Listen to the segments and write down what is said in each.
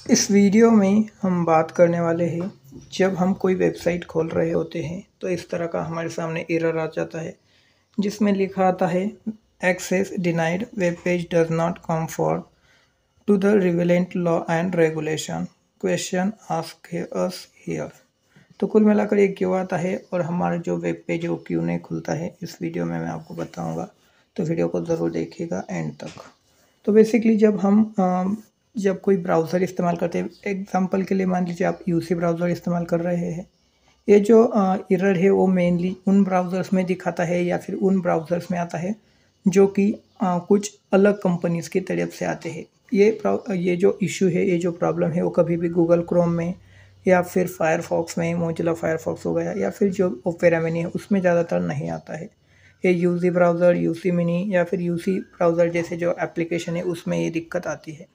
इस वीडियो में हम बात करने वाले हैं जब हम कोई वेबसाइट खोल रहे होते हैं तो इस तरह का हमारे सामने एरर आ जाता है जिसमें लिखा आता है access denied, web page does not conform to the relevant law and regulation, question ask us here. तो कुल मिलाकर ये क्यों आता है और हमारा जो वेब पेज है वो क्यों नहीं खुलता है, इस वीडियो में मैं आपको बताऊंगा। तो वीडियो को ज़रूर देखिएगा एंड तक। तो बेसिकली जब कोई ब्राउज़र इस्तेमाल करते हैं, एग्जांपल के लिए मान लीजिए आप यूसी ब्राउज़र इस्तेमाल कर रहे हैं, ये जो एरर है वो मेनली उन ब्राउज़र्स में दिखाता है या फिर उन ब्राउज़र्स में आता है जो कि कुछ अलग कंपनीज़ की तरफ से आते हैं। ये जो इशू है, ये जो प्रॉब्लम है वो कभी भी गूगल क्रोम में या फिर फायरफॉक्स में, मोजिला फायरफॉक्स हो गया या फिर जो ओपेरा मिनी है उसमें ज़्यादातर नहीं आता है। ये यूजी ब्राउज़र, यूसी मिनी या फिर यूसी ब्राउज़र जैसे जो एप्लीकेशन है उसमें ये दिक्कत आती है।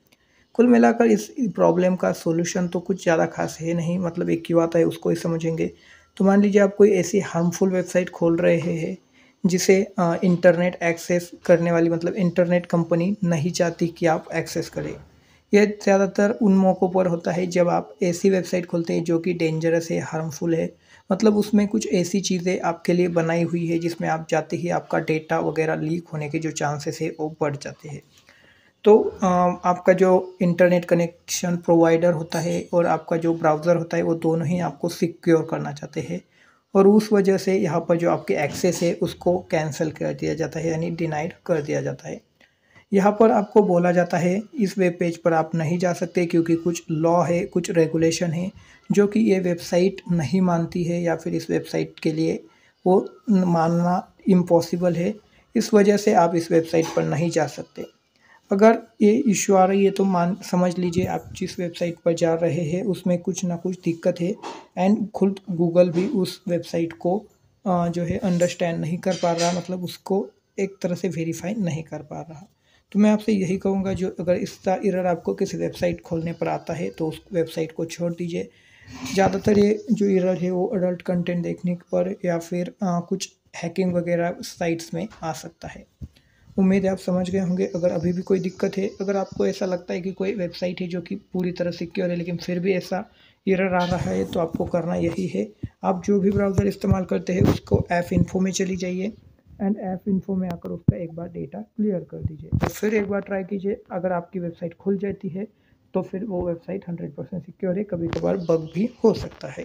कुल मिलाकर इस प्रॉब्लम का सॉल्यूशन तो कुछ ज़्यादा खास है नहीं, मतलब एक क्यों आता है उसको ही समझेंगे। तो मान लीजिए आप कोई ऐसी हार्मफुल वेबसाइट खोल रहे हैं जिसे इंटरनेट एक्सेस करने वाली, मतलब इंटरनेट कंपनी नहीं चाहती कि आप एक्सेस करें। यह ज़्यादातर उन मौक़ों पर होता है जब आप ऐसी वेबसाइट खोलते हैं जो कि डेंजरस है, हार्मफुल है, मतलब उसमें कुछ ऐसी चीज़ें आपके लिए बनाई हुई है जिसमें आप जाते ही आपका डेटा वगैरह लीक होने के जो चांसेस है वो बढ़ जाते हैं। तो आपका जो इंटरनेट कनेक्शन प्रोवाइडर होता है और आपका जो ब्राउज़र होता है वो दोनों ही आपको सिक्योर करना चाहते हैं और उस वजह से यहाँ पर जो आपके एक्सेस है उसको कैंसिल कर दिया जाता है, यानी डिनाइड कर दिया जाता है। यहाँ पर आपको बोला जाता है इस वेब पेज पर आप नहीं जा सकते क्योंकि कुछ लॉ है, कुछ रेगुलेशन है जो कि ये वेबसाइट नहीं मानती है या फिर इस वेबसाइट के लिए वो मानना इम्पॉसिबल है। इस वजह से आप इस वेबसाइट पर नहीं जा सकते। अगर ये इश्यू आ रही है तो मान समझ लीजिए आप जिस वेबसाइट पर जा रहे हैं उसमें कुछ ना कुछ दिक्कत है एंड खुद गूगल भी उस वेबसाइट को जो है अंडरस्टैंड नहीं कर पा रहा, मतलब उसको एक तरह से वेरीफाई नहीं कर पा रहा। तो मैं आपसे यही कहूँगा, जो अगर इसका एरर आपको किसी वेबसाइट खोलने पर आता है तो उस वेबसाइट को छोड़ दीजिए। ज़्यादातर ये जो एरर है वो अडल्ट कंटेंट देखने पर या फिर कुछ हैकिंग वगैरह साइट्स में आ सकता है। उम्मीद है आप समझ गए होंगे। अगर अभी भी कोई दिक्कत है, अगर आपको ऐसा लगता है कि कोई वेबसाइट है जो कि पूरी तरह सिक्योर है लेकिन फिर भी ऐसा एरर आ रहा है, तो आपको करना यही है, आप जो भी ब्राउज़र इस्तेमाल करते हैं उसको ऐप इन्फो में चली जाइए एंड ऐप इन्फो में आकर उसका एक बार डेटा क्लियर कर दीजिए और फिर एक बार ट्राई कीजिए। अगर आपकी वेबसाइट खुल जाती है तो फिर वो वेबसाइट 100% सिक्योर है, कभी कभार बग भी हो सकता है।